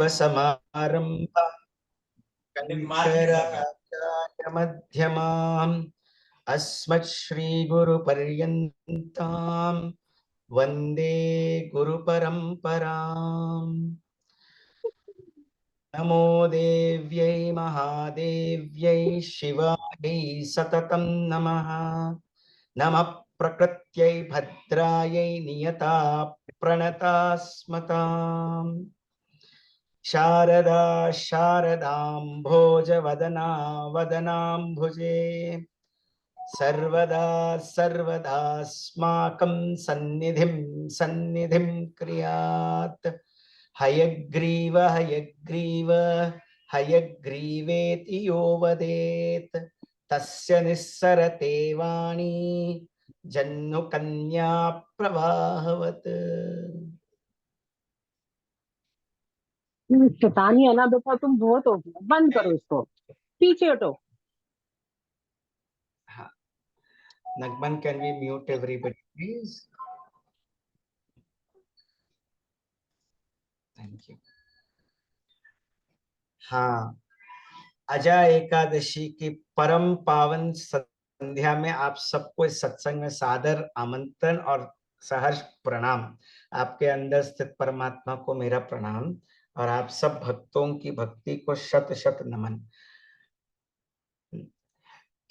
सदाशिवसमारम्भा शङ्कराचार्यमध्यमाम् अस्मत्श्रीगुरुपर्यन्तां वन्दे गुरुपरम्पराम्। नमो देव्यै महादेव्यै शिवायै सततं नमः। नमः प्रकृत्यै भद्रायै नियता प्रणता स्मताम्। शारदा शारदाम्भोजवदना वदनाम्भुजे सर्वदा सर्वदास्माकं सन्निधिं सन्निधिं क्रियात्। हयग्रीव हयग्रीव हयग्रीवेति यो वदेत् तस्य निस्सरते वाणी जन्नुकन्या प्रवाहवत्। शैतानी है ना बेटा, तुम बहुत हो गया, बंद करो इसको, पीछे हटो। हाँ, Nagman, can we mute everybody, please? Thank you. हाँ, अजय एकादशी की परम पावन संध्या में आप सबको इस सत्संग में सादर आमंत्रण और सहर्ष प्रणाम। आपके अंदर स्थित परमात्मा को मेरा प्रणाम और आप सब भक्तों की भक्ति को शत शत नमन।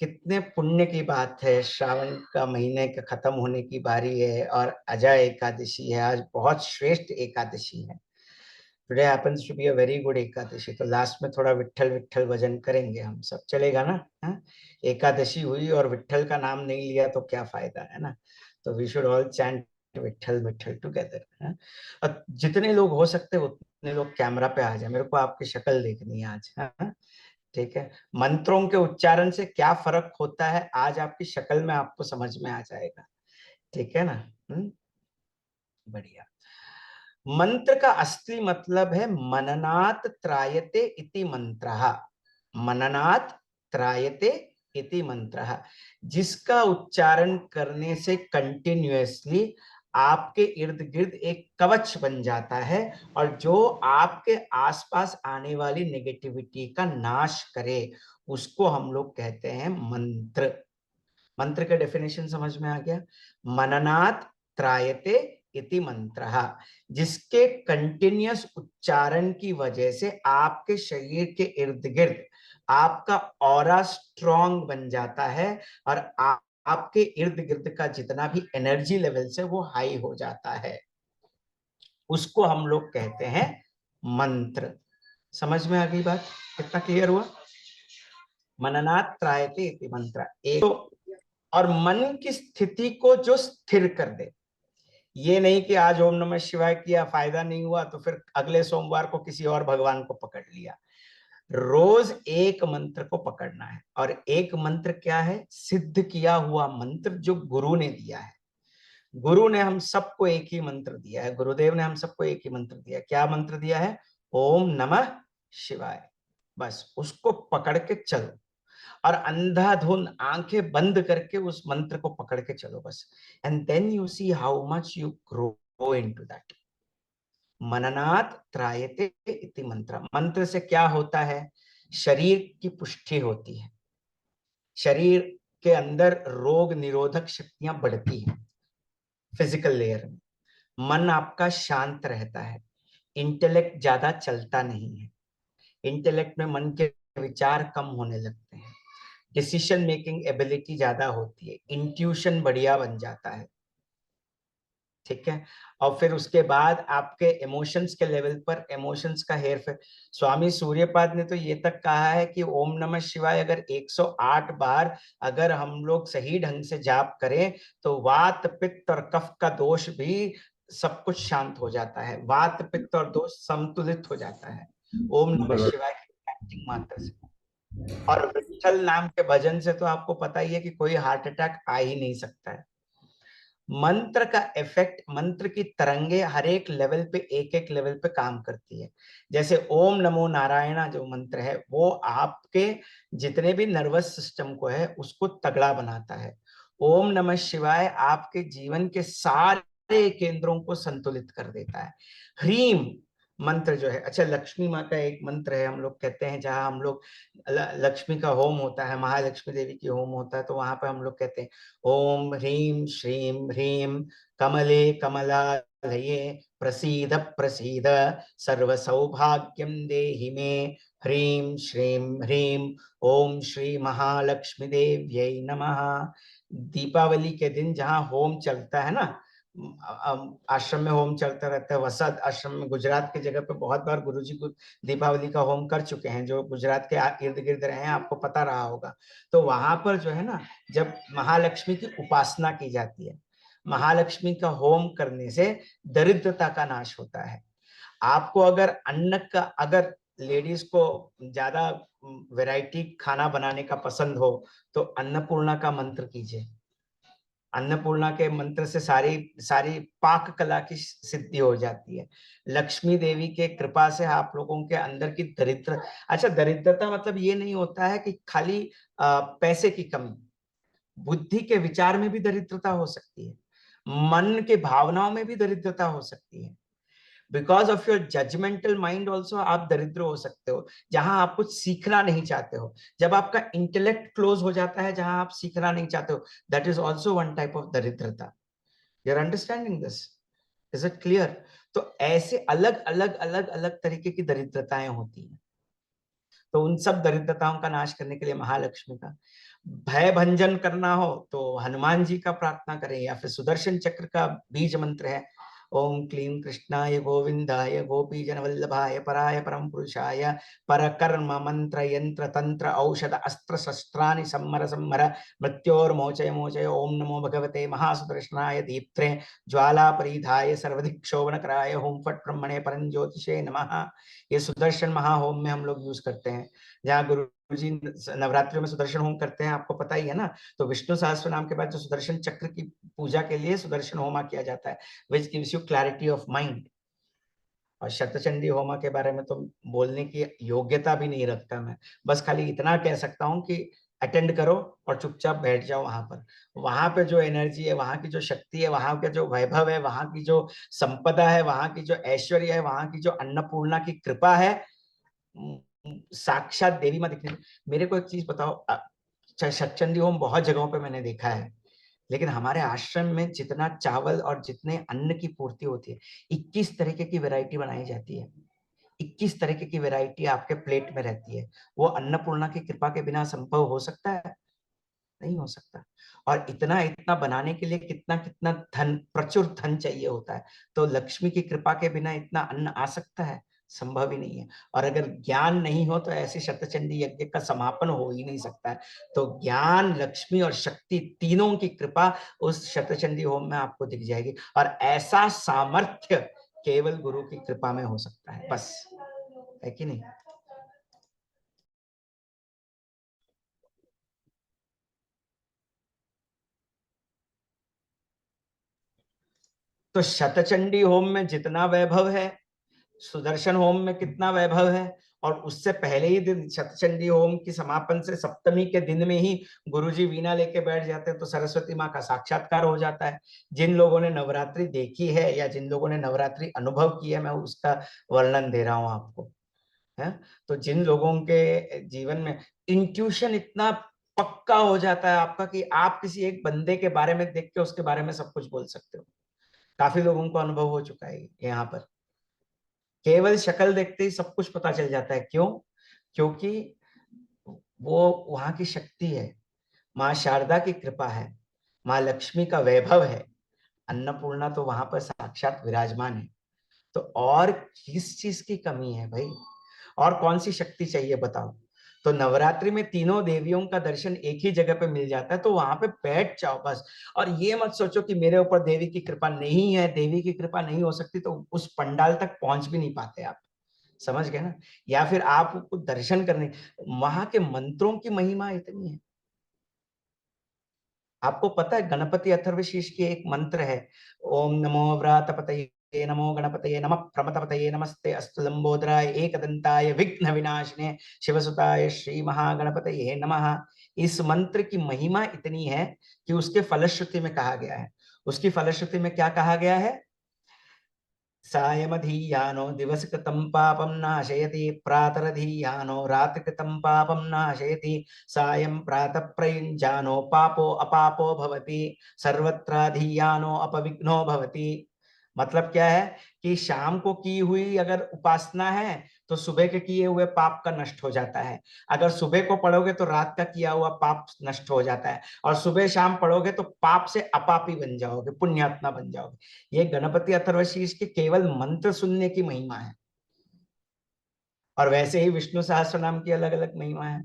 कितने पुण्य की बात है, श्रावण का महीने का खत्म होने की बारी है और अजय एकादशी है। आज बहुत श्रेष्ठ एकादशी है। Today happens to be a very good Ekadashi. तो लास्ट में थोड़ा विट्ठल विट्ठल भजन करेंगे हम सब, चलेगा ना? हाँ? एकादशी हुई और विट्ठल का नाम नहीं लिया तो क्या फायदा, है ना? तो we should all chant Vitthal Vitthal together. और जितने लोग हो सकते उतने लोग कैमरा पे आ जाए, मेरे को आपकी शक्ल देखनी है आज। हाँ, ठीक है। मंत्रों के उच्चारण से क्या फर्क होता है आज आपकी शक्ल में आपको समझ में आ जाएगा, ठीक है ना? बढ़िया। मंत्र का असली मतलब है मननात् त्रायते इति मंत्रः। मननात् त्रायते इति मंत्रः, जिसका उच्चारण करने से कंटिन्यूअसली आपके इर्द गिर्द एक कवच बन जाता है और जो आपके आसपास आने वाली नेगेटिविटी का नाश करे उसको हम लोग कहते हैं मंत्र। मंत्र का डेफिनेशन समझ में आ गया? मननात् त्रायते इति मंत्रः, जिसके कंटिन्यूअस उच्चारण की वजह से आपके शरीर के इर्द गिर्द आपका ऑरा स्ट्रॉन्ग बन जाता है और आपके इर्द गिर्द का जितना भी एनर्जी लेवल से वो हाई हो जाता है, उसको हम लोग कहते हैं मंत्र। समझ में आ गई बात? कितना क्लियर हुआ? मननात् त्रायते इति मंत्र। एक और मन की स्थिति को जो स्थिर कर दे। ये नहीं कि आज ओम नमः शिवाय किया, फायदा नहीं हुआ तो फिर अगले सोमवार को किसी और भगवान को पकड़ लिया। रोज एक मंत्र को पकड़ना है। और एक मंत्र क्या है? सिद्ध किया हुआ मंत्र जो गुरु ने दिया है। गुरु ने हम सबको एक ही मंत्र दिया है, गुरुदेव ने हम सबको एक ही मंत्र दिया है। क्या मंत्र दिया है? ओम नमः शिवाय। बस उसको पकड़ के चलो और अंधाधुंध आंखें बंद करके उस मंत्र को पकड़ के चलो बस। And then you see how much you grow into that. मननात् त्रायते इति मंत्र। मंत्र से क्या होता है? शरीर की पुष्टि होती है, शरीर के अंदर रोग निरोधक शक्तियां बढ़ती हैं फिजिकल लेयर में। मन आपका शांत रहता है, इंटेलेक्ट ज्यादा चलता नहीं है। इंटेलेक्ट में मन के विचार कम होने लगते हैं, डिसीजन मेकिंग एबिलिटी ज्यादा होती है, इंट्यूशन बढ़िया बन जाता है, ठीक है। और फिर उसके बाद आपके इमोशंस के लेवल पर इमोशंस का हेरफेर। स्वामी सूर्यपाद ने तो ये तक कहा है कि ओम नमः शिवाय अगर 108 बार अगर हम लोग सही ढंग से जाप करें तो वात पित्त और कफ का दोष भी सब कुछ शांत हो जाता है, वात पित्त और दोष संतुलित हो जाता है ओम नमः शिवाय की मात्र से। और विट्ठल नाम के भजन से तो आपको पता ही है कि कोई हार्ट अटैक आ ही नहीं सकता है। मंत्र का इफेक्ट, मंत्र की तरंगे हर एक लेवल पे एक एक लेवल पे काम करती है। जैसे ओम नमो नारायणा जो मंत्र है वो आपके जितने भी नर्वस सिस्टम को है उसको तगड़ा बनाता है। ओम नमः शिवाय आपके जीवन के सारे केंद्रों को संतुलित कर देता है। ह्रीम मंत्र जो है, अच्छा लक्ष्मी माँ का एक मंत्र है, हम लोग कहते हैं जहाँ हम लोग लक्ष्मी का होम होता है, महालक्ष्मी देवी की होम होता है, तो वहां पर हम लोग कहते हैं ओम ह्रीम श्रीम ह्रीम कमले कमलालये प्रसीद प्रसीद सर्व सौभाग्यम देहि मे ह्रीम श्रीम ह्रीम ओम श्री महालक्ष्मी देव्यै नमः। दीपावली के दिन जहाँ होम चलता है ना, आश्रम में होम चलता रहता है, वसत आश्रम में गुजरात की जगह पे बहुत बार गुरुजी को दीपावली का होम कर चुके हैं, जो गुजरात के इर्द गिर्द रहे हैं आपको पता रहा होगा। तो वहां पर जो है ना, जब महालक्ष्मी की उपासना की जाती है, महालक्ष्मी का होम करने से दरिद्रता का नाश होता है। आपको अगर अन्न का, अगर लेडीज को ज्यादा वैरायटी खाना बनाने का पसंद हो तो अन्नपूर्णा का मंत्र कीजिए। अन्नपूर्णा के मंत्र से सारी सारी पाक कला की सिद्धि हो जाती है। लक्ष्मी देवी के कृपा से आप लोगों के अंदर की दरिद्र, अच्छा दरिद्रता मतलब ये नहीं होता है कि खाली पैसे की कमी, बुद्धि के विचार में भी दरिद्रता हो सकती है, मन के भावनाओं में भी दरिद्रता हो सकती है। Because of your judgmental mind also आप दरिद्र हो सकते हो, जहां आप कुछ सीखना नहीं चाहते हो, जब आपका इंटेलेक्ट क्लोज हो जाता है जहां आप सीखना नहीं चाहते हो, that is also one type of दरिद्रता। You are understanding this? Is it clear? तो ऐसे अलग अलग अलग अलग तरीके की दरिद्रताएं होती हैं। तो उन सब दरिद्रताओं का नाश करने के लिए महालक्ष्मी का भय भंजन करना हो तो हनुमान जी का प्रार्थना करें, या फिर सुदर्शन चक्र का बीज मंत्र है ओम क्लीं कृष्णाय गोविंदाय गोपी जन वल्लभाय पराय परम पुरुषाय परकर्म मंत्र यंत्र तंत्र औषध अस्त्र शस्त्राणि सम्मर सम्मर मृत्योर मोचय मोचय ओम नमो भगवते महासुदर्शनाय दीप्त्रे ज्वाला परिधाय सर्वधिक शोभनकराय होम फट ब्रह्मणे परम ज्योतिषे नमः। ये सुदर्शन महाहोम में हम लोग यूज करते हैं, जहाँ गुरु जी नवरात्रि में सुदर्शन होम करते हैं, आपको पता ही है ना। तो विष्णु सहस्त्र नाम के बाद जो सुदर्शन चक्र की पूजा के लिए सुदर्शन होमा किया जाता है, which gives you clarity of mind. और शतचंडी होमा के बारे में तो बोलने की योग्यता भी नहीं रखता मैं, बस खाली इतना कह सकता हूँ कि अटेंड करो और चुपचाप बैठ जाओ वहां पर। वहां पे जो एनर्जी है, वहां की जो शक्ति है, वहां का जो वैभव है, वहां की जो संपदा है, वहां की जो ऐश्वर्य है, वहां की जो अन्नपूर्णा की कृपा है, साक्षात देवी माँ दिखने। मेरे को एक चीज बताओ, सचंडी होम बहुत जगहों पे मैंने देखा है, लेकिन हमारे आश्रम में जितना चावल और जितने अन्न की पूर्ति होती है, 21 तरीके की वैरायटी बनाई जाती है। 21 तरीके की वैरायटी आपके प्लेट में रहती है। वो अन्नपूर्णा की कृपा के बिना संभव हो सकता है? नहीं हो सकता। और इतना इतना बनाने के लिए कितना कितना धन, प्रचुर धन चाहिए होता है। तो लक्ष्मी की कृपा के बिना इतना अन्न आ सकता है? संभव ही नहीं है। और अगर ज्ञान नहीं हो तो ऐसे शतचंडी यज्ञ का समापन हो ही नहीं सकता है। तो ज्ञान, लक्ष्मी और शक्ति तीनों की कृपा उस शतचंडी होम में आपको दिख जाएगी। और ऐसा सामर्थ्य केवल गुरु की कृपा में हो सकता है, बस। है कि नहीं? तो शतचंडी होम में जितना वैभव है, सुदर्शन होम में कितना वैभव है। और उससे पहले ही दिन शतचंडी होम की समापन से सप्तमी के दिन में ही गुरुजी वीणा लेके बैठ जाते हैं, तो सरस्वती माँ का साक्षात्कार हो जाता है। जिन लोगों ने नवरात्रि देखी है या जिन लोगों ने नवरात्रि अनुभव किया है, मैं उसका वर्णन दे रहा हूँ आपको, है। तो जिन लोगों के जीवन में इंट्यूशन इतना पक्का हो जाता है आपका कि आप किसी एक बंदे के बारे में देख के उसके बारे में सब कुछ बोल सकते हो। काफी लोगों को अनुभव हो चुका है यहाँ पर। केवल शक्ल देखते ही सब कुछ पता चल जाता है। क्यों? क्योंकि वो वहां की शक्ति है, माँ शारदा की कृपा है, माँ लक्ष्मी का वैभव है, अन्नपूर्णा तो वहां पर साक्षात विराजमान है। तो और किस चीज की कमी है भाई? और कौन सी शक्ति चाहिए बताओ? तो नवरात्रि में तीनों देवियों का दर्शन एक ही जगह पे मिल जाता है, तो वहां पे बैठ जाओ बस। और ये मत सोचो कि मेरे ऊपर देवी की कृपा नहीं है, देवी की कृपा नहीं हो सकती, तो उस पंडाल तक पहुंच भी नहीं पाते आप। समझ गए ना? या फिर आपको दर्शन करने, वहां के मंत्रों की महिमा इतनी है। आपको पता है गणपति अथर्वशीर्ष की एक मंत्र है, ओम नमो व्रातपतये नमो गणपतये नमः प्रमथपतये नमस्ते अस्तु लंबोदराय एकदंताय विघ्न विनाशने शिवसुताय श्री महागणपतये नमः। इस मंत्र की महिमा इतनी है कि उसके फलश्रुति में कहा गया है। उसकी फलश्रुति में क्या कहा गया है? सायमधीयानो दिवसकृतं पापं नाशयति प्रातरधीयानो रात्रिकृतं पापं नाशयति सायं प्रातः प्रयुञ्जानो पापो अपापो भवति सर्वत्राधीयानो अपविघ्नो भवति। मतलब क्या है कि शाम को की हुई अगर उपासना है तो सुबह के किए हुए पाप का नष्ट हो जाता है। अगर सुबह को पढ़ोगे तो रात का किया हुआ पाप नष्ट हो जाता है, और सुबह शाम पढ़ोगे तो पाप से अपापी बन जाओगे, पुण्यात्मा बन जाओगे। ये गणपति अथर्वशीर्ष के केवल मंत्र सुनने की महिमा है। और वैसे ही विष्णु सहस्त्र नाम की अलग अलग महिमा है,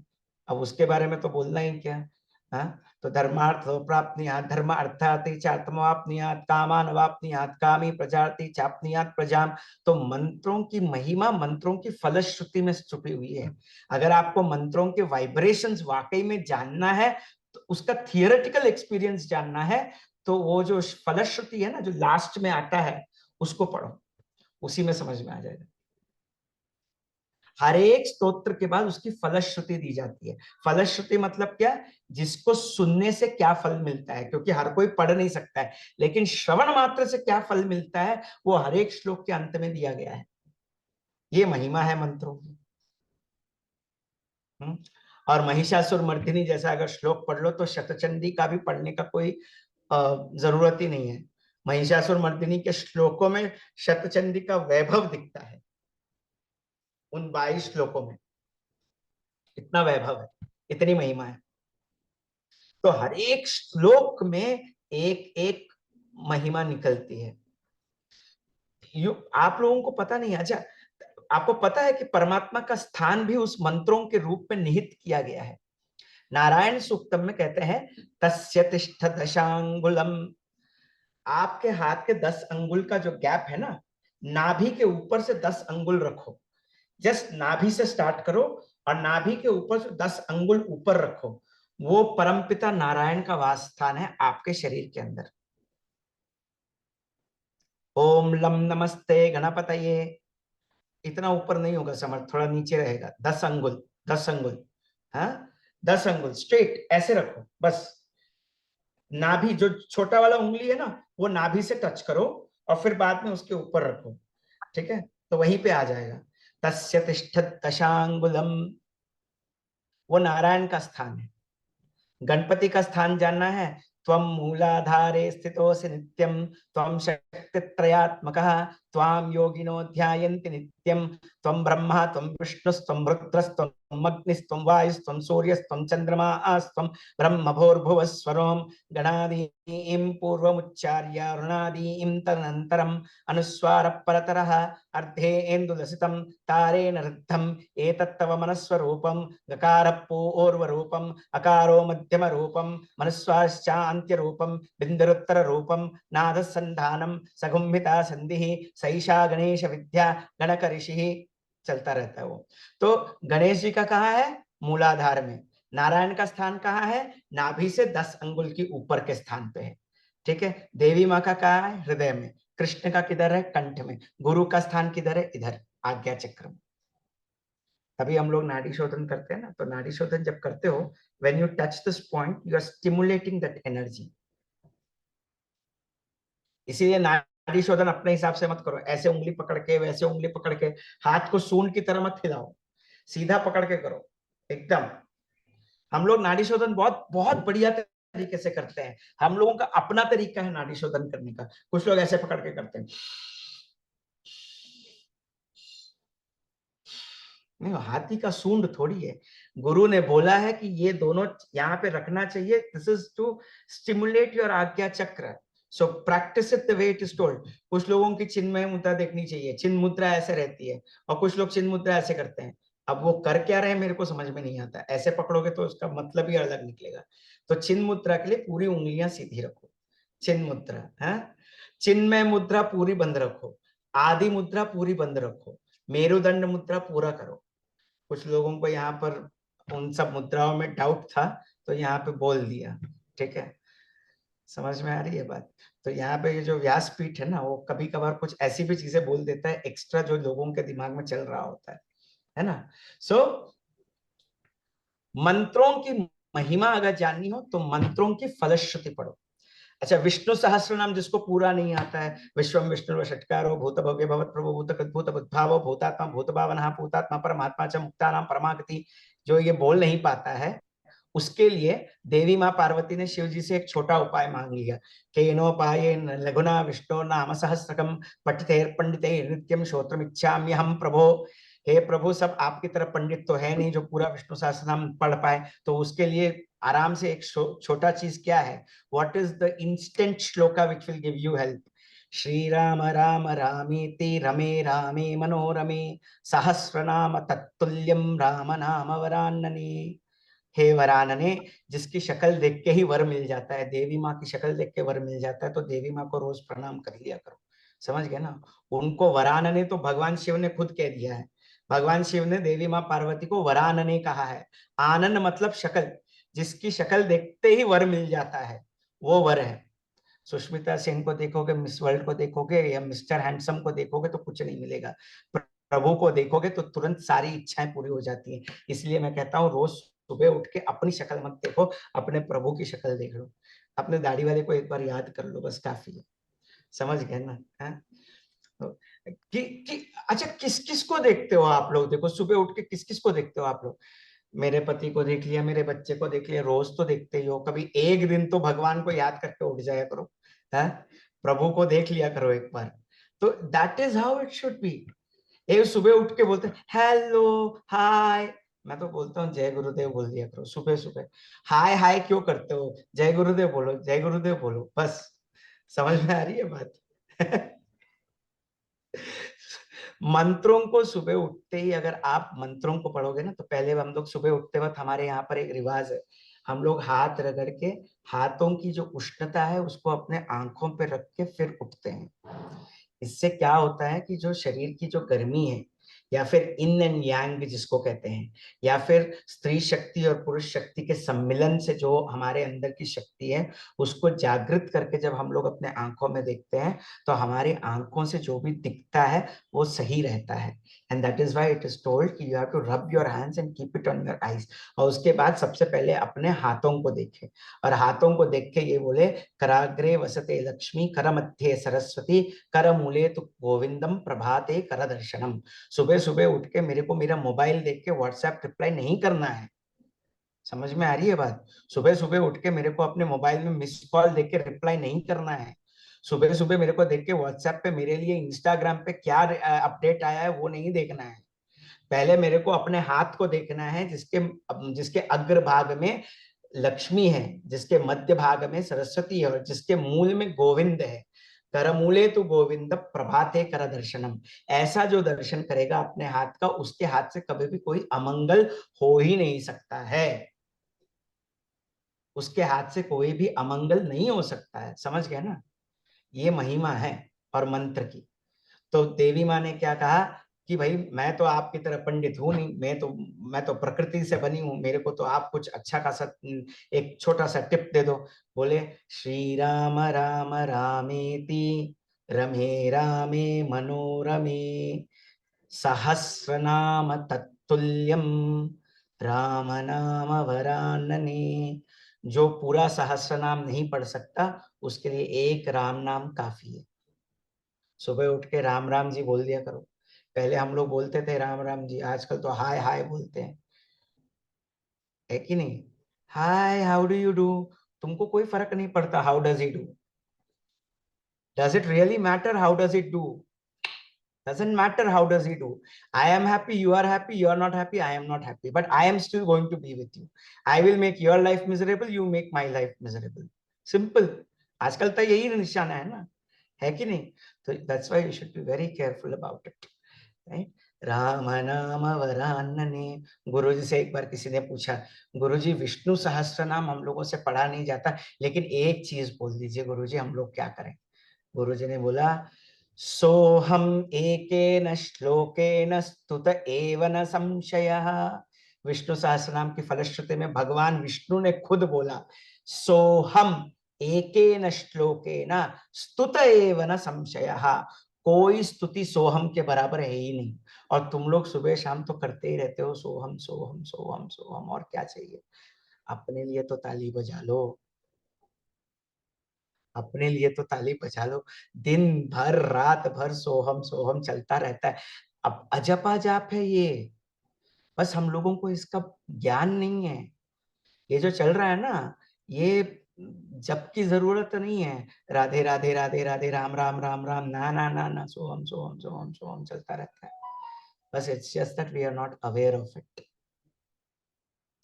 अब उसके बारे में तो बोलना ही क्या। हाँ, तो धर्मार्थ प्राप्नुयात् धर्म अर्थाति चार्थमवाप्नुयात् कामान अवाप्नुयात् कामी प्रजाति चाप्नुयात् प्रजाम। तो मंत्रों की महिमा मंत्रों की फलश्रुति में छुपी हुई है। अगर आपको मंत्रों के वाइब्रेशंस वाकई में जानना है, तो उसका थियोरेटिकल एक्सपीरियंस जानना है, तो वो जो फलश्रुति है ना, जो लास्ट में आता है, उसको पढ़ो, उसी में समझ में आ जाएगा। हर एक स्तोत्र के बाद उसकी फलश्रुति दी जाती है। फलश्रुति मतलब क्या, जिसको सुनने से क्या फल मिलता है, क्योंकि हर कोई पढ़ नहीं सकता है, लेकिन श्रवण मात्र से क्या फल मिलता है वो हर एक श्लोक के अंत में दिया गया है। ये महिमा है मंत्रों की। और महिषासुर मर्दिनी जैसा अगर श्लोक पढ़ लो तो शतचंडी का भी पढ़ने का कोई जरूरत ही नहीं है। महिषासुर मर्दिनी के श्लोकों में शतचंडी का वैभव दिखता है, उन 22 श्लोकों में इतना वैभव है, इतनी महिमा है। तो हर एक श्लोक में एक एक महिमा निकलती है। आप लोगों को पता नहीं, अच्छा आपको पता है कि परमात्मा का स्थान भी उस मंत्रों के रूप में निहित किया गया है। नारायण सूक्तम में कहते हैं तस्य तिष्ठ दशांगुलम। आपके हाथ के 10 अंगुल का जो गैप है ना, नाभि के ऊपर से 10 अंगुल रखो, जस्ट नाभि से स्टार्ट करो और नाभि के ऊपर से 10 अंगुल ऊपर रखो। वो परमपिता नारायण का वास स्थान है आपके शरीर के अंदर। ओम लम नमस्ते गणपतये। इतना ऊपर नहीं होगा समर्थ, थोड़ा नीचे रहेगा। 10 अंगुल, 10 अंगुल, हाँ 10 अंगुल स्ट्रेट ऐसे रखो बस। नाभि जो छोटा वाला उंगली है ना, वो नाभि से टच करो और फिर बाद में उसके ऊपर रखो, ठीक है, तो वहीं पे आ जाएगा। तस्य तिष्ठत् दशांगुलम, वो नारायण का स्थान है। गणपति का स्थान जानना है, त्वं मूलाधारे स्थितोऽसि नित्यं त्वं शक्तित्रयात्मकः त्वां योगिनो ध्यायन्ति नित्यं त्वं ब्रह्मा त्वं विष्णुस्त्वं रुद्रस्त्वं अग्निस्त्वं वायुस्त्वं सूर्यस्त्वं चन्द्रमास्त्वं ब्रह्मभूर्भुवस्वरों गणादीं पूर्वमुच्चार्य अरुणादीं तदनन्तरम् अनुस्वार परतरः अर्धेन्दुलसितं तारेण ऋद्धम् एतत्तव मनस्वरूपं गकारपूर्वरूपम् अकारो मध्यम रूपम मनुस्वाश्चान्त्य रूपम बिंदुरुत्तर रूपम नाद संधानम सगुम्भिता संधि सैषा गणेश विद्या गणक ऋषि। चलता रहता है वो। तो गणेश जी का कहाँ है, मूलाधार में। नारायण का स्थान कहाँ है, नाभि से 10 अंगुल की ऊपर के स्थान पे है, ठीक है। देवी माँ का कहाँ है, हृदय में। कृष्ण का किधर है, कंठ में। गुरु का स्थान किधर है, इधर आज्ञा चक्र में। तभी हम लोग नाड़ी शोधन करते हैं ना, तो नाड़ी शोधन जब करते हो, when you touch this point you are stimulating that energy। इसीलिए नाड़ी शोधन अपने हिसाब से मत करो, ऐसे उंगली पकड़ के वैसे उंगली पकड़ के, हाथ को सूंड की तरह मत हिलाओ, सीधा पकड़ के करो एकदम। हम लोग नाड़ी शोधन बहुत बहुत बढ़िया तरीके से करते हैं। हम लोगों का अपना तरीका है नाड़ी शोधन करने का। कुछ लोग ऐसे पकड़ के करते हैं, नहीं हाथी का सूंड थोड़ी है। गुरु ने बोला है कि ये दोनों यहाँ पे रखना चाहिए, this is to stimulate your Ajna chakra. So practice it the way it is told. कुछ लोगों की चिन्मय मुद्रा देखनी चाहिए, चिन्ह मुद्रा ऐसे रहती है, और कुछ लोग चिन्ह मुद्रा ऐसे करते हैं। अब वो कर क्या रहे हैं मेरे को समझ में नहीं आता। ऐसे पकड़ोगे तो उसका मतलब ही अलग निकलेगा। तो चिन्ह मुद्रा के लिए पूरी उंगलियां सीधी रखो, चिन्ह मुद्रा है। चिन्मय मुद्रा पूरी बंद रखो, आदि मुद्रा पूरी बंद रखो, मेरुदंड मुद्रा पूरा करो। कुछ लोगों को यहाँ पर उन सब मुद्राओं में डाउट था, तो यहाँ पे बोल दिया, ठीक है, समझ में आ रही है बात। तो यहाँ पे ये जो व्यासपीठ है ना, वो कभी कभार कुछ ऐसी भी चीजें बोल देता है एक्स्ट्रा जो लोगों के दिमाग में चल रहा होता है ना। सो मंत्रों की महिमा अगर जाननी हो तो मंत्रों की फलश्रुति पढ़ो। अच्छा, विष्णु सहस्त्र नाम जिसको पूरा नहीं आता है, विश्वम विष्णु षटकारो भूत भव्य भवत प्रभु भूत भूत बुद्भाव भूतात्मा भूत भावना भूतात्मा परमात्मा च मुक्ता नाम परमागति, जो ये बोल नहीं पाता है, उसके लिए देवी माँ पार्वती ने शिव जी से एक छोटा उपाय मांग लिया। केनोपायेन लघुना विष्णु नाम सहस्रकम पठितेर पंडिते नित्यम श्रोत्रमिच्छाम्य हम प्रभो। हे प्रभु, सब आपकी तरफ पंडित तो है नहीं जो पूरा विष्णु सहस्त्र नाम पढ़ पाए, तो उसके लिए आराम से एक छोटा चीज क्या है, what is the instant shloka which will give you help. Shri Ram Ram रामेति रमे रामे मनोरमे सहस्रनाम तत्तुल्यम राम नाम वरान्नने। हे वरानने, जिसकी शक्ल देख के ही वर मिल जाता है, देवी माँ की शक्ल देख के वर मिल जाता है, तो देवी माँ को रोज प्रणाम कर लिया करो। समझ गए ना? उनको वरानने तो भगवान शिव ने खुद कह दिया है। भगवान शिव ने देवी माँ पार्वती को वरानने कहा है। आनन मतलब शक्ल, जिसकी शक्ल देखते ही वर मिल जाता है, वो वर है। सुष्मिता सेन को देखोगे, मिस वर्ल्ड को देखोगे या मिस्टर हैंडसम को देखोगे तो कुछ नहीं मिलेगा। प्रभु को देखोगे तो तुरंत सारी इच्छाएं पूरी हो जाती हैं। इसलिए मैं कहता हूँ रोज सुबह उठ के अपनी शक्ल मत देखो, अपने प्रभु की शक्ल देख लो। अपने दाढ़ी वाले को एक बार याद कर लो, बस काफी है। समझ गए ना? है? तो अच्छा, किस किस को देखते हो आप लोग? देखो सुबह उठ के किस किस को देखते हो आप लोग? मेरे पति को देख लिया, मेरे बच्चे को देख लिया, रोज तो देखते ही हो। कभी एक दिन तो भगवान को याद करके उठ जाया करो, है? प्रभु को देख लिया करो एक बार। तो that is how it should be. ये सुबह उठ के बोलते हैं हेलो हाय, मैं तो बोलता हूँ जय गुरुदेव बोल दिया करो सुबह सुबह। हाय हाय क्यों करते हो? जय गुरुदेव बोलो, जय गुरुदेव बोलो, बस। समझ में आ रही है बात? मंत्रों को सुबह उठते ही अगर आप मंत्रों को पढ़ोगे ना, तो पहले हम लोग सुबह उठते वक्त हमारे यहाँ पर एक रिवाज है, हम लोग हाथ रगड़ के हाथों की जो उष्णता है उसको अपने आंखों पे रख के फिर उठते हैं। इससे क्या होता है कि जो शरीर की जो गर्मी है, या फिर इन एंड यांग जिसको कहते हैं, या फिर स्त्री शक्ति और पुरुष शक्ति के सम्मिलन से जो हमारे अंदर की शक्ति है, उसको जागृत करके जब हम लोग अपने आंखों में देखते हैं, तो हमारी आंखों से जो भी दिखता है वो सही रहता है। And that is why it is told कि you have to rub your hands and keep it on your eyes. और उसके बाद सबसे पहले अपने हाथों को देखें, और हाथों को देख के ये बोले, कराग्रे वसते लक्ष्मी कर मध्ये सरस्वती कर मूले तो गोविंदम प्रभाते कर दर्शनम। सुबह सुबह उठ के मेरे को मेरा मोबाइल देख के व्हाट्सएप रिप्लाई नहीं करना है। समझ में आ रही है बात? सुबह सुबह उठ के मेरे को अपने मोबाइल में मिस कॉल देख के रिप्लाई नहीं करना है। सुबह सुबह मेरे को देख के व्हाट्सएप पे मेरे लिए इंस्टाग्राम पे क्या अपडेट आया है वो नहीं देखना है। पहले मेरे को अपने हाथ को देखना है, जिसके जिसके अग्रभाग में लक्ष्मी है, जिसके मध्य भाग में सरस्वती है, और जिसके मूल में गोविंद है। करमूले तो गोविंद प्रभाते कर दर्शनम। ऐसा जो दर्शन करेगा अपने हाथ का, उसके हाथ से कभी भी कोई अमंगल हो ही नहीं सकता है। उसके हाथ से कोई भी अमंगल नहीं हो सकता है। समझ गए ना? ये महिमा है और मंत्र की। तो देवी माँ ने क्या कहा कि भाई मैं तो आपकी तरह पंडित हूं नहीं, मैं तो प्रकृति से बनी हूं, मेरे को तो आप कुछ अच्छा खासा एक छोटा सा टिप दे दो। बोले, श्री राम राम रामेति रमे रामे मनोरमे सहस्रनाम तत्तुल्यम राम नाम वरानने। जो पूरा सहस्र नाम नहीं पढ़ सकता, उसके लिए एक राम नाम काफी है। सुबह उठ के राम राम जी बोल दिया करो। पहले हम लोग बोलते थे राम राम जी, आजकल तो हाय हाय बोलते हैं, है कि नहीं? हाय, हाउ डू यू डू। तुमको कोई फर्क नहीं पड़ता how does he do. Does it really matter how does it do? Doesn't matter how does he do. I am happy, you are happy, you are not happy, I am not happy, but I am still going to be with you. I will make your life miserable, you make my life miserable. Simple. आजकल तो यही निशाना है ना, है कि नहीं? तो that's why you should be very careful about it, right? Ram नाम वरानने। गुरुजी से एक बार किसी ने पूछा, गुरुजी विष्णु सहस्त्र नाम हम लोगों से पढ़ा नहीं जाता, लेकिन एक चीज बोल दीजिए गुरुजी, हम लोग क्या करें? गुरुजी ने बोला, सोहम एकेन श्लोकेन स्तुत एव न संशयः। विष्णु सहस्रनाम की फलश्रुति में भगवान विष्णु ने खुद बोला, सोहम एकेन श्लोकेन स्तुत एव न संशयः। कोई स्तुति सोहम के बराबर है ही नहीं। और तुम लोग सुबह शाम तो करते ही रहते हो सोहम सोहम सोहम सोहम, और क्या चाहिए? अपने लिए तो ताली बजा लो। अपने लिए तो ताली बजा लो, दिन भर रात भर सोहम सोहम चलता रहता है। अब अजपा जाप है ये, बस हम लोगों को इसका ज्ञान नहीं है। ये जो चल रहा है ना, ये जप की जरूरत नहीं है। राधे राधे राधे राधे राम राम राम राम, ना ना ना ना, सोहम सोहम सोहम सोहम चलता रहता है। बस it's just that we are not aware of it.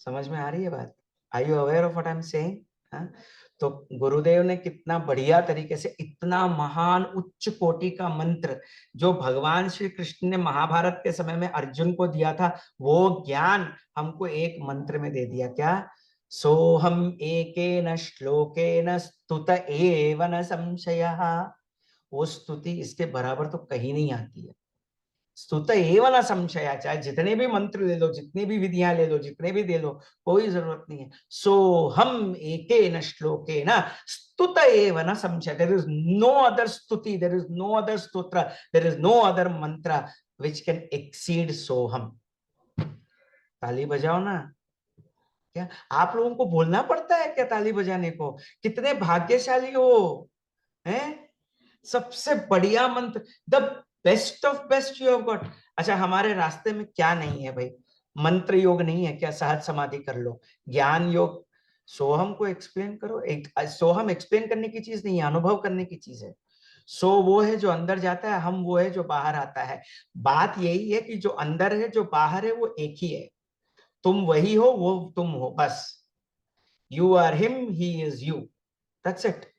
समझ में आ रही है बात? Are you aware of what I am saying? तो गुरुदेव ने कितना बढ़िया तरीके से इतना महान उच्च कोटि का मंत्र जो भगवान श्री कृष्ण ने महाभारत के समय में अर्जुन को दिया था, वो ज्ञान हमको एक मंत्र में दे दिया। क्या? सोहम एकेन श्लोकेन स्तुत एव न संशयः। वो स्तुति इसके बराबर तो कहीं नहीं आती है। स्तुत एव न संशय, चाहे जितने भी मंत्र ले लो, जितनी भी विधियां ले लो, जितने भी दे लो, कोई जरूरत नहीं है। सो हम एकेन श्लोकेन स्तुत एव न संशय। देयर इज नो अदर स्तुति, देयर इज नो अदर स्तोत्र, देयर इज नो अदर मंत्र व्हिच कैन एक्सीड सोहम। ताली बजाओ ना। क्या आप लोगों को बोलना पड़ता है क्या ताली बजाने को? कितने भाग्यशाली हो, हैं? सबसे बढ़िया मंत्र, the best of best you have got. अच्छा, हमारे रास्ते में क्या नहीं है भाई? मंत्र योग नहीं है क्या? सहज समाधि कर लो, ज्ञान योग। सोहम को एक्सप्लेन करो। एक सोहम एक्सप्लेन करने की चीज नहीं है, अनुभव करने की चीज है। सो वो है जो अंदर जाता है, हम वो है जो बाहर आता है। बात यही है कि जो अंदर है जो बाहर है वो एक ही है। तुम वही हो, वो तुम हो, बस। You are him, he is you, that's it.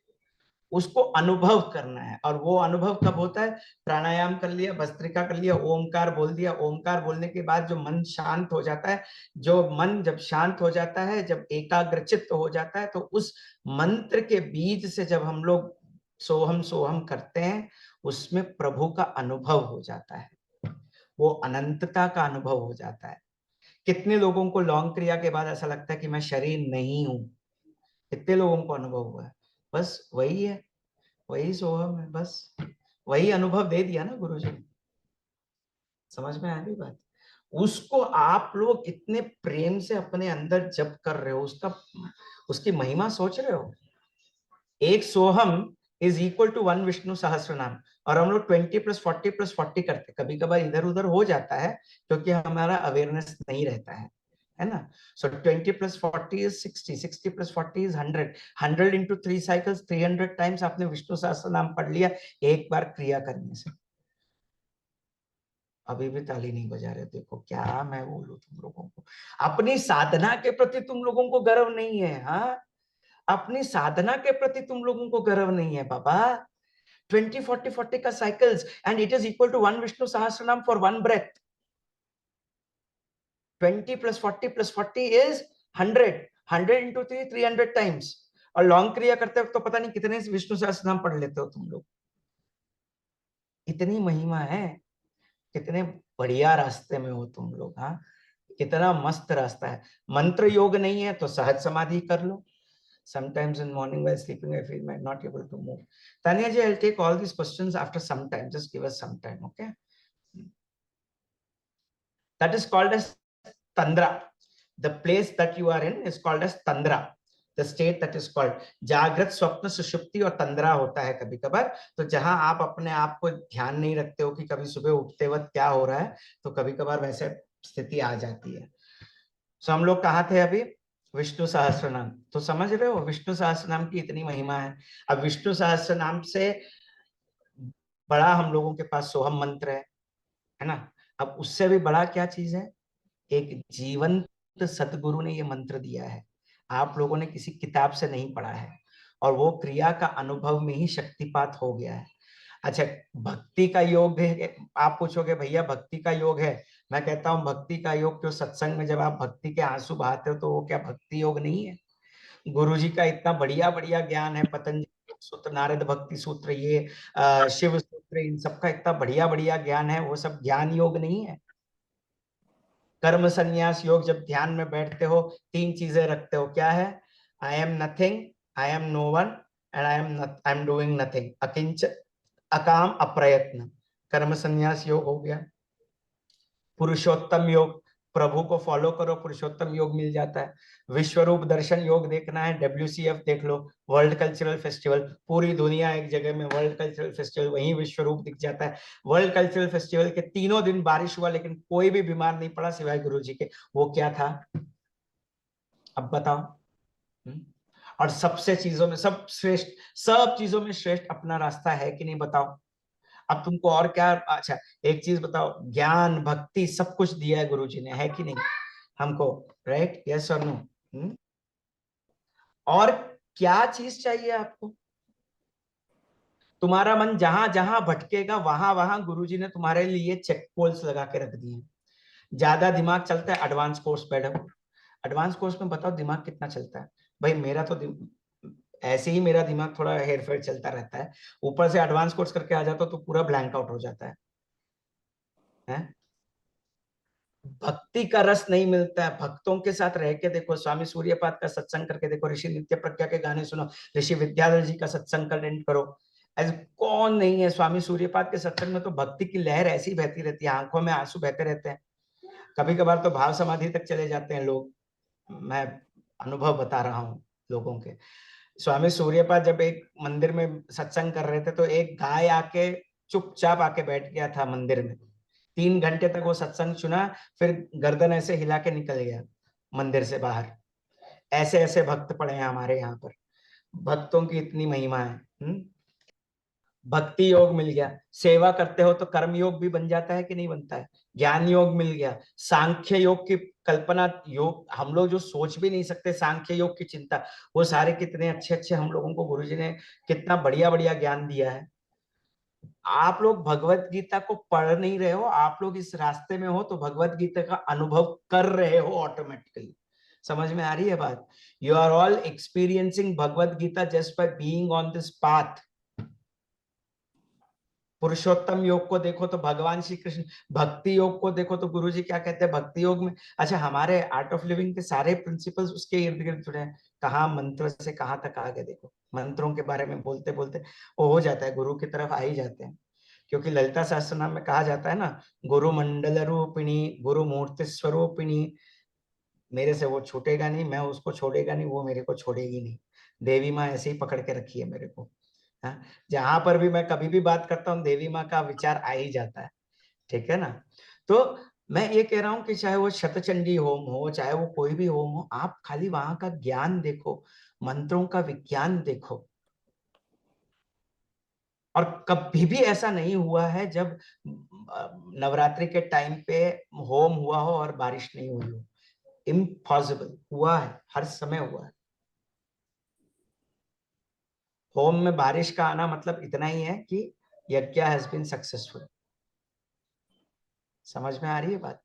उसको अनुभव करना है। और वो अनुभव कब होता है? प्राणायाम कर लिया, भस्त्रिका कर लिया, ओमकार बोल दिया, ओमकार बोलने के बाद जो मन शांत हो जाता है, जो मन जब शांत हो जाता है, जब एकाग्रचित्त हो जाता है, तो उस मंत्र के बीज से जब हम लोग सोहम सोहम करते हैं, उसमें प्रभु का अनुभव हो जाता है, वो अनंतता का अनुभव हो जाता है। कितने लोगों को लौंग क्रिया के बाद ऐसा लगता है कि मैं शरीर नहीं हूं? कितने लोगों को अनुभव हुआ है? बस वही है, वही सोहम है, बस वही अनुभव दे दिया ना गुरु जी ने। समझ में आ गई बात? उसको आप लोग इतने प्रेम से अपने अंदर जप कर रहे हो, उसका उसकी महिमा सोच रहे हो? एक सोहम इज इक्वल टू 1 विष्णु सहस्त्र नाम। और हम लोग 20 + 40 + 40 करते, कभी कभार इधर उधर हो जाता है क्योंकि हमारा अवेयरनेस नहीं रहता है ना? सो 20 + 40 is 60, 60 + 40 is 100, 100 into 3 cycles, 300 times आपने विष्णु सहस्त्र नाम पढ़ लिया एक बार क्रिया करने से। अभी भी ताली नहीं बजा रहे। देखो क्या मैं बोलूं तुम लोगों को, अपनी साधना के प्रति तुम लोगों को गर्व नहीं है। हाँ, अपनी साधना के प्रति तुम लोगों को गर्व नहीं है बाबा। 20 40 40 का cycles and it is equal to 1 Vishnu Sahasranama for 1 breath. 20 + 40 + 40 is 100, 100 into 3, 300 times. और लॉन्ग क्रिया करते वक्त तो पता नहीं कितने विष्णु सहस्त्रनाम पढ़ लेते हो तुम लोग। इतनी महिमा है, कितने बढ़िया रास्ते में हो तुम लोग। हाँ, कितना मस्त रास्ता है। मंत्र योग नहीं है तो सहज समाधि कर लो। Sometimes in morning while sleeping, I feel I'm not able to move. Tanya ji, I'll take all these questions after some time. Just give us some time, okay? That is called as Tandra. The place that you are in is called as Tandra. The state that is called जागृत, स्वप्न, सुषुप्ति और तंद्रा होता है कभी कभार। तो जहां आप अपने आप को ध्यान नहीं रखते हो कि कभी सुबह उठते वक्त क्या हो रहा है, तो कभी कभार वैसे स्थिति आ जाती है। सो हम लोग कहाँ थे अभी? विष्णु सहस्त्र नाम। तो समझ रहे हो विष्णु सहस्त्र नाम की इतनी महिमा है। अब विष्णु सहस्त्र नाम से बड़ा हम लोगों के पास सोहम मंत्र है ना? अब उससे भी बड़ा क्या चीज है? एक जीवंत सदगुरु ने ये मंत्र दिया है, आप लोगों ने किसी किताब से नहीं पढ़ा है, और वो क्रिया का अनुभव में ही शक्तिपात हो गया है। अच्छा, भक्ति का योग है। आप पूछोगे भैया भक्ति का योग है, मैं कहता हूँ भक्ति का योग जो सत्संग में जब आप भक्ति के आंसू बहाते हो तो वो क्या भक्ति योग नहीं है? गुरु जी का इतना बढ़िया बढ़िया ज्ञान है, पतंजलि सूत्र, नारद भक्ति सूत्र, ये शिव सूत्र, इन सबका इतना बढ़िया बढ़िया ज्ञान है, वो सब ज्ञान योग नहीं है? कर्म संन्यास योग, जब ध्यान में बैठते हो 3 चीजें रखते हो, क्या है? I am nothing, I am no one, and I am doing nothing. अकिंच अकाम अप्रयत्न, कर्म संन्यास योग हो गया। पुरुषोत्तम योग, प्रभु को फॉलो करो, पुरुषोत्तम योग मिल जाता है। विश्वरूप दर्शन योग देखना है, WCF देख लो, वर्ल्ड कल्चरल फेस्टिवल, पूरी दुनिया एक जगह में, वर्ल्ड कल्चरल फेस्टिवल, वहीं विश्वरूप दिख जाता है। वर्ल्ड कल्चरल फेस्टिवल के तीनों दिन बारिश हुआ लेकिन कोई भी बीमार नहीं पड़ा सिवाय गुरुजी के। वो क्या था अब बताओ? और सबसे चीजों में सब श्रेष्ठ, सब चीजों में श्रेष्ठ अपना रास्ता है कि नहीं बताओ? अब तुमको और क्या, अच्छा एक चीज बताओ, ज्ञान भक्ति सब कुछ दिया है गुरुजी ने, है कि नहीं हमको? राइट, यस और नो? और क्या चीज चाहिए आपको? तुम्हारा मन जहां जहां भटकेगा वहां वहां गुरुजी ने तुम्हारे लिए चेक पोल्स लगा के रख दिए। ज्यादा दिमाग चलता है, एडवांस कोर्स बैठो। एडवांस कोर्स में बताओ दिमाग कितना चलता है? भाई मेरा तो ऐसे ही मेरा दिमाग थोड़ा हेर फेर चलता रहता है, ऊपर से एडवांस कोर्स करके आ जाता तो पूरा ब्लैंक आउट हो जाता है? भक्ति का रस नहीं मिलता है। भक्तों के साथ रह के देखो, स्वामी सूर्यपाद का सत्संग करके देखो, ऋषि नित्य प्रज्ञा के गाने सुनो, ऋषि विद्याधर जी का सत्संग अटेंड करो। ऐसे कौन नहीं है, स्वामी सूर्यपाद के सत्संग में तो भक्ति की लहर ऐसी बहती रहती है, आंखों में आंसू बहते रहते हैं, कभी कभार तो भाव समाधि तक चले जाते हैं लोग। मैं अनुभव बता रहा हूँ लोगों के। स्वामी सूर्यपाद जब एक मंदिर में सत्संग कर रहे थे तो एक गाय आके चुपचाप आके बैठ गया था मंदिर में, 3 घंटे तक वो सत्संग सुना, फिर गर्दन ऐसे हिला के निकल गया मंदिर से बाहर। ऐसे ऐसे भक्त पड़े हैं हमारे यहाँ पर, भक्तों की इतनी महिमा है। भक्ति योग मिल गया, सेवा करते हो तो कर्म योग भी बन जाता है कि नहीं बनता है? ज्ञान योग मिल गया, सांख्य योग की कल्पना, योग हम लोग जो सोच भी नहीं सकते, सांख्य योग की चिंता, वो सारे कितने अच्छे अच्छे हम लोगों को गुरुजी ने कितना बढ़िया बढ़िया ज्ञान दिया है। आप लोग भगवत गीता को पढ़ नहीं रहे हो, आप लोग इस रास्ते में हो तो भगवत गीता का अनुभव कर रहे हो ऑटोमेटिकली। समझ में आ रही है बात? You are all experiencing Bhagavad Gita just by being on this path. पुरुषोत्तम योग को देखो तो भगवान श्री कृष्ण, भक्ति योग को देखो तो गुरुजी क्या कहते हैं भक्ति योग में। अच्छा, हमारे आर्ट ऑफ लिविंग के सारे प्रिंसिपल्स उसके इर्द गिर्द जुड़े हैं। कहाँ मंत्र से कहाँ तक आ गए देखो, मंत्रों के बारे में बोलते बोलते वो हो जाता है, गुरु की तरफ आ ही जाते हैं। क्योंकि ललिता सहस्त्रनाम में कहा जाता है ना, गुरु मंडल रूपिणी, गुरु मूर्ति स्वरूपिणी, मेरे से वो छूटेगा नहीं, मैं उसको छोड़ेगा नहीं, वो मेरे को छोड़ेगी नहीं। देवी माँ ऐसे ही पकड़ के रखी है मेरे को। हाँ, जहां पर भी मैं कभी भी बात करता हूँ देवी माँ का विचार आ ही जाता है। ठीक है ना? तो मैं ये कह रहा हूँ कि चाहे वो शतचंडी होम हो, चाहे वो कोई भी होम हो, आप खाली वहां का ज्ञान देखो, मंत्रों का विज्ञान देखो। और कभी भी ऐसा नहीं हुआ है जब नवरात्रि के टाइम पे होम हुआ हो और बारिश नहीं हुई हो। इम्पॉसिबल, हुआ है, हर समय हुआ है। होम में बारिश का आना मतलब इतना ही है कि यज्ञ हैज बीन सक्सेसफुल। समझ में आ रही है बात?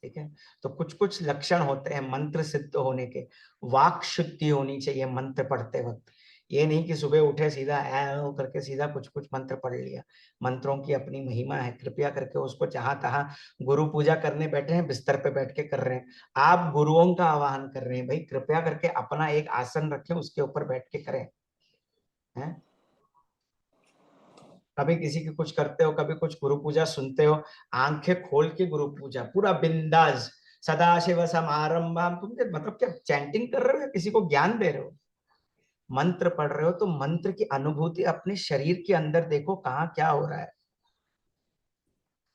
ठीक है, तो कुछ कुछ लक्षण होते हैं मंत्र सिद्ध होने के। वाक शुद्धि होनी चाहिए मंत्र पढ़ते वक्त। ये नहीं कि सुबह उठे सीधा ऐ करके सीधा कुछ कुछ मंत्र पढ़ लिया। मंत्रों की अपनी महिमा है, कृपया करके उसको जहां तहां, गुरु पूजा करने बैठे हैं बिस्तर पे बैठ के कर रहे हैं, आप गुरुओं का आवाहन कर रहे हैं, भाई कृपया करके अपना एक आसन रखें, उसके ऊपर बैठ के करें। हैं? कभी किसी की कुछ करते हो, कभी कुछ गुरु पूजा सुनते हो, आंखें खोल के गुरु पूजा पूरा बिंदास, सदाशिव समारंभम, तुम मतलब क्या चैंटिंग कर रहे हो या किसी को ज्ञान दे रहे हो? मंत्र पढ़ रहे हो तो मंत्र की अनुभूति अपने शरीर के अंदर देखो कहाँ क्या हो रहा है।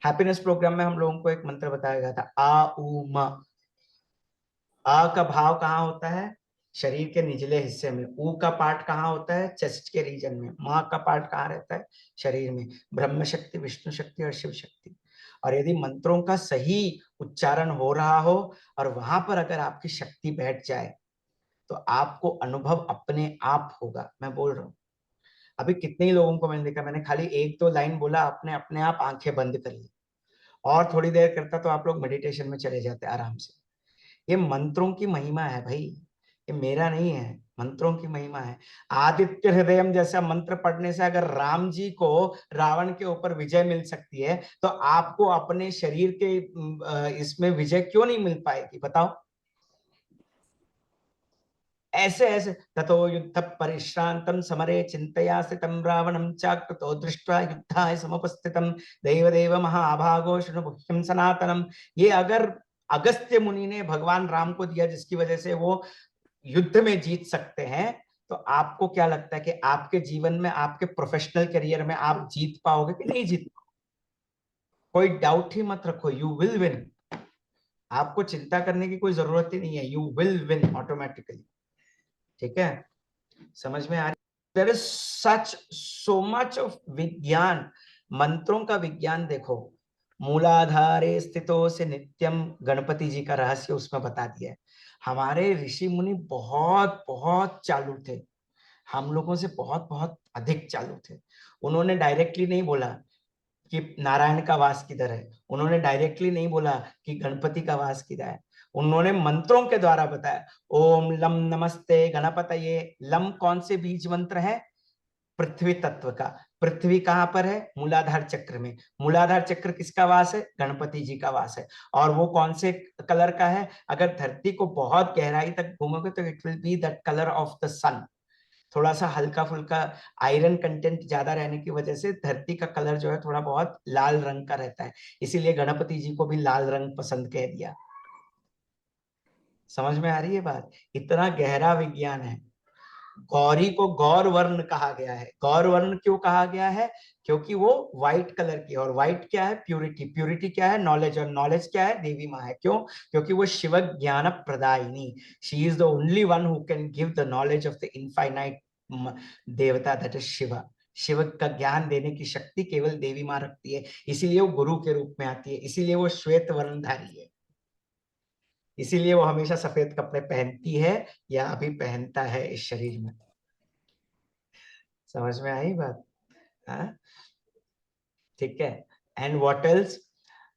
हैप्पीनेस प्रोग्राम में हम लोगों को एक मंत्र बताया गया था, आ उ म। आ का भाव कहाँ होता है? शरीर के निचले हिस्से में। ऊ का पार्ट कहाँ होता है? चेस्ट के रीजन में। माँ का पार्ट कहाँ रहता है? शरीर में। ब्रह्म शक्ति, विष्णु शक्ति और शिव शक्ति। और यदि मंत्रों का सही उच्चारण हो रहा हो और वहां पर अगर आपकी शक्ति बैठ जाए तो आपको अनुभव अपने आप होगा। मैं बोल रहा हूँ, अभी कितने ही लोगों को मैंने देखा, मैंने खाली 1-2 लाइन बोला, अपने अपने आप आंखें बंद कर ली, और थोड़ी देर करता तो आप लोग मेडिटेशन में चले जाते आराम से। ये मंत्रों की महिमा है भाई, ये मेरा नहीं है, मंत्रों की महिमा है। आदित्य हृदयम जैसा मंत्र पढ़ने से अगर राम जी को रावण के ऊपर विजय मिल सकती है तो आपको अपने शरीर के इसमें विजय क्यों नहीं मिल पाएगी बताओ? ऐसे ऐसे ततो युद्ध परिश्रांतम समरे चिंतया स्थितम रावणं चाकृतो दृष्ट्वा युद्धाय समुपस्थितम देवदेव महाभागो शृणु गुह्यं सनातनम। ये अगर अगस्त्य मुनि ने भगवान राम को दिया जिसकी वजह से वो युद्ध में जीत सकते हैं, तो आपको क्या लगता है कि आपके जीवन में, आपके प्रोफेशनल करियर में आप जीत पाओगे कि नहीं जीत पाओगे? कोई डाउट ही मत रखो, यू विल विन। आपको चिंता करने की कोई जरूरत ही नहीं है, यू विल विन ऑटोमेटिकली। ठीक है, समझ में आ रही? There is such so much of vigyan, मंत्रों का विज्ञान देखो। मूलाधारे स्थितो से नित्यम, गणपति जी का रहस्य उसमें बता दिया है। हमारे ऋषि मुनि बहुत बहुत चालू थे, हम लोगों से बहुत बहुत अधिक चालू थे। उन्होंने डायरेक्टली नहीं बोला कि नारायण का वास किधर है, उन्होंने डायरेक्टली नहीं बोला कि गणपति का वास किधर है, उन्होंने मंत्रों के द्वारा बताया। ओम लम नमस्ते गणपतये। लम कौन से बीज मंत्र है? पृथ्वी तत्व का। पृथ्वी कहां पर है? मूलाधार चक्र में। मूलाधार चक्र किसका वास है? गणपति जी का वास है। और वो कौन से कलर का है? अगर धरती को बहुत गहराई तक घूमोगे तो it will be that colour of the sun. थोड़ा सा हल्का फुल्का आयरन कंटेंट ज्यादा रहने की वजह से धरती का कलर जो है थोड़ा बहुत लाल रंग का रहता है, इसीलिए गणपति जी को भी लाल रंग पसंद कह दिया। समझ में आ रही है बात? इतना गहरा विज्ञान है। गौरी को गौर वर्ण कहा गया है। गौर वर्ण क्यों कहा गया है? क्योंकि वो व्हाइट कलर की है, और व्हाइट क्या है? प्यूरिटी। प्यूरिटी क्या है? नॉलेज। और नॉलेज क्या है? देवी माँ है। क्यों? क्योंकि वो शिव ज्ञान प्रदायिनी, she is the only one who can give the knowledge of the infinite देवता, दैट इज शिव। शिव का ज्ञान देने की शक्ति केवल देवी माँ रखती है, इसीलिए वो गुरु के रूप में आती है, इसीलिए वो श्वेत वर्णधारी है, इसीलिए वो हमेशा सफेद कपड़े पहनती है या अभी पहनता है इस शरीर में। समझ में आई बात? हाँ, ठीक है। And what else?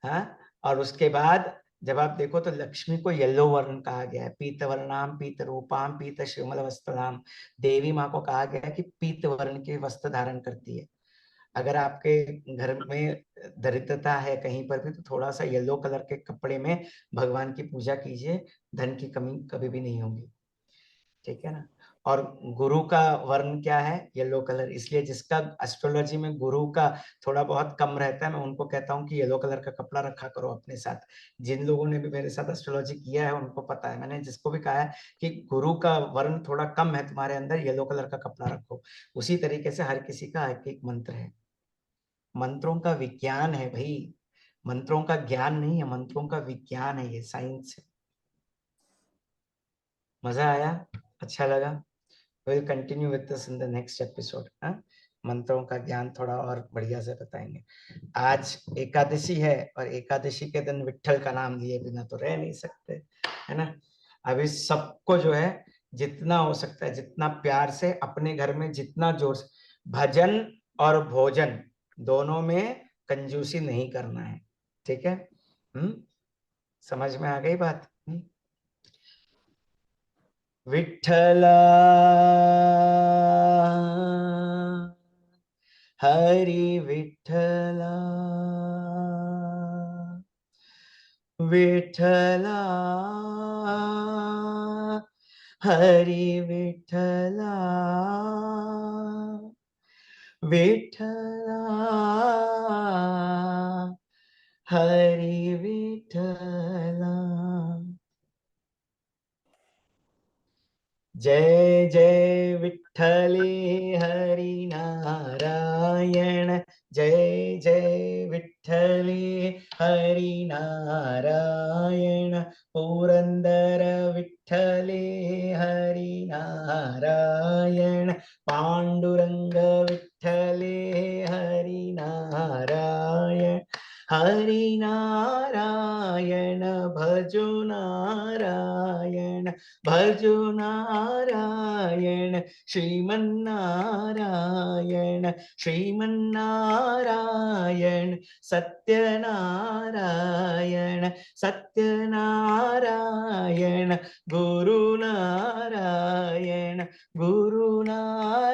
हाँ, और उसके बाद जब आप देखो तो लक्ष्मी को येलो वर्ण कहा गया है। पीत वर्णाम पीत रूपाम पीत श्यामल वस्त्रनाम। देवी माँ को कहा गया है कि पीत वर्ण के वस्त्र धारण करती है। अगर आपके घर में दरिद्रता है कहीं पर भी, तो थोड़ा सा येलो कलर के कपड़े में भगवान की पूजा कीजिए, धन की कमी कभी भी नहीं होगी। ठीक है ना? और गुरु का वर्ण क्या है? Yellow colour. इसलिए जिसका एस्ट्रोलॉजी में गुरु का थोड़ा बहुत कम रहता है, मैं उनको कहता हूँ कि येलो कलर का कपड़ा रखा करो अपने साथ। जिन लोगों ने भी मेरे साथ एस्ट्रोलॉजी किया है उनको पता है, मैंने जिसको भी कहा है कि गुरु का वर्ण थोड़ा कम है तुम्हारे अंदर, येलो कलर का कपड़ा रखो। उसी तरीके से हर किसी का एक एक मंत्र है। मंत्रों का विज्ञान है भाई, मंत्रों का ज्ञान नहीं है, मंत्रों का विज्ञान है, ये साइंस है। मजा आया? अच्छा लगा? Will continue with this in the next episode. मंत्रों का ज्ञान थोड़ा और बढ़िया से बताएंगे। आज एकादशी है, और एकादशी के दिन विट्ठल का नाम लिए बिना तो रह नहीं सकते, है ना? अभी सबको जो है जितना हो सकता है, जितना प्यार से अपने घर में, जितना जोर से, भजन और भोजन दोनों में कंजूसी नहीं करना है। ठीक है? समझ में आ गई बात? विठ्ठला हरि विठ्ठला विठ्ठला हरि विठ्ठला विठ्ठला हरि विठ्ठला। जय जय विठ्ठले हरि नारायण, जय जय विठ्ठले हरि नारायण, पुरंदर विठ्ठले हरि नारायण, पांडुरंग विठ्ठले हरि नारायण, हरि नारायण भजो नारायण, भजो नारायण, श्रीमन्नारायण श्रीमन्नारायण, सत्यनारायण सत्यनारायण, गुरुनारायण गुरुनारायण,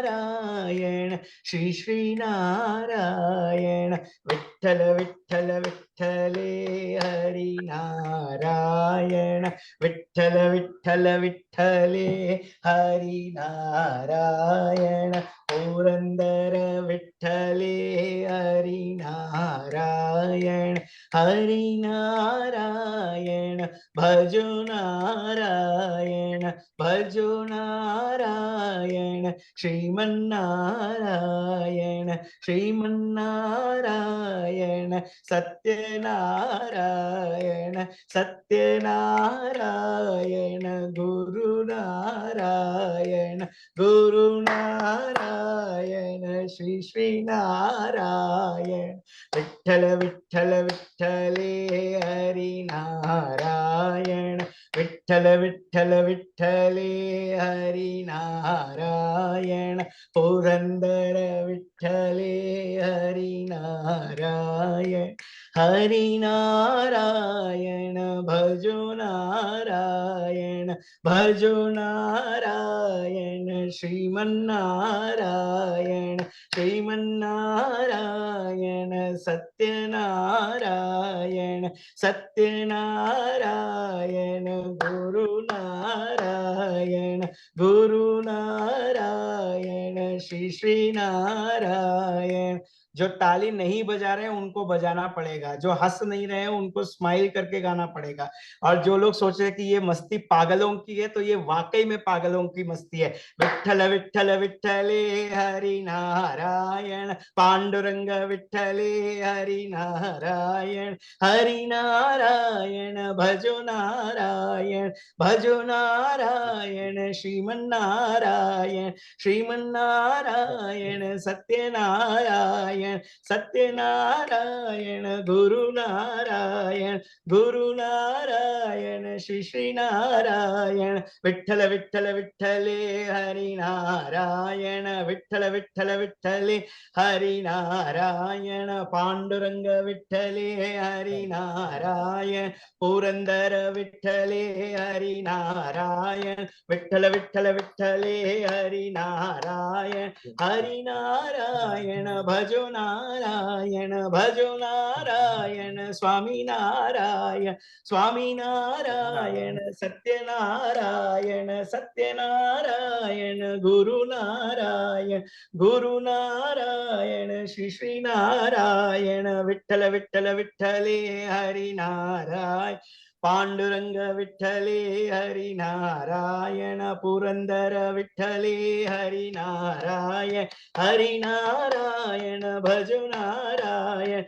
नारायण श्री श्री नारायण विठ्ठल विठ्ठल विठ्ठले हरि नारायण विठ्ठल विठ्ठल विठ्ठले हरि नारायण पुरंदर विठ्ठले हरि नारायण हरि नारायण भजो नारायण भजो नारायण श्रीमन्नारायण श्रीमन्नारायण सत्यनारायण सत्यनारायण गुरुनारायण गुरुनारायण श्री श्री नारायण विठ्ठल विठ्ठल विठ्ठले हरि नारायण विठ्ठल विठ्ठल विठ्ठले हरि नारायण पुरंदर विठ्ठले हरि नारायण हरि नारायण भजो नारायण भजो नारायण श्रीमन्नारायण श्रीमन्नारायण सत्यनारायण सत्यनारायण गुरुनारायण गुरुनारायण श्री श्री नारायण। जो ताली नहीं बजा रहे हैं उनको बजाना पड़ेगा, जो हंस नहीं रहे हैं उनको स्माइल करके गाना पड़ेगा, और जो लोग सोच रहे हैं कि ये मस्ती पागलों की है तो ये वाकई में पागलों की मस्ती है। विठ्ठल विठ्ठल विठ्ठले हरि नारायण पांडुरंग विठ्ठले हरि नारायण हरि नारायण भजो नारायण भजो नारायण श्रीमन्नारायण श्रीमन्नारायण सत्यनारायण सत्यनारायण गुरुनारायण गुरुनारायण श्री श्री नारायण विठ्ठल विठ्ठल विठ्ठले हरि नारायण विठ्ठल विठ्ठल विठ्ठले हरि नारायण पांडुरंग विठ्ठले हरि नारायण पुरंदर विठ्ठले हरि नारायण विठ्ठल विठ्ठल विठ्ठले हरि नारायण हरि नारायण भजो नारायण स्वामी नारायण सत्यनारायण सत्यनारायण गुरुनारायण गुरुनारायण श्री श्री नारायण विठ्ठल विठ्ठल विठ्ठले हरि नारायण पांडुरंग विठ्ठले हरि नारायण पुरंदर विठ्ठले हरि नारायण भजो नारायण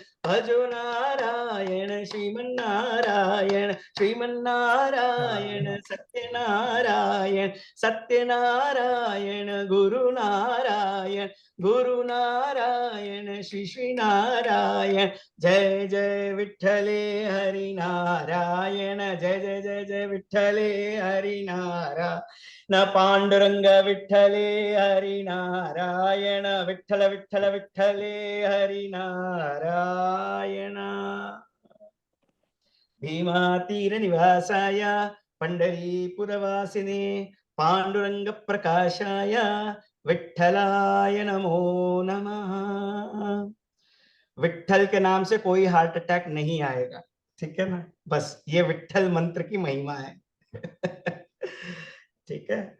श्रीमन्नारायण श्रीमन्नारायण सत्यनारायण सत्यनारायण गुरुनारायण गुरुनारायण श्री श्री नारायण जय जय विठ्ठले हरि नारायण जय जय जय जय विठ्ठले हरि नारायण पांडुरंग विठ्ठले हरि नारायण विठ्ठल विठ्ठल विठ्ठले हरि नारायण भीमातीर निवासाय पंढरीपुरवासिने पांडुरंग प्रकाशाय विठ्ठलाय नमो नमः। विठ्ठल के नाम से कोई हार्ट अटैक नहीं आएगा, ठीक है ना, बस ये विठ्ठल मंत्र की महिमा है। ठीक है,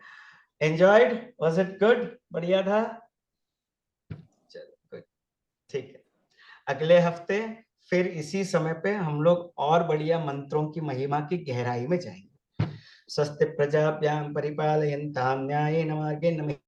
एंजॉयड, वाज इट गुड, बढ़िया था, चलो गुड, ठीक है। अगले हफ्ते फिर इसी समय पे हम लोग और बढ़िया मंत्रों की महिमा की गहराई में जाएंगे। स्वस्ति प्रजाभ्यां परिपालयन्तां न्यायेन मार्गेण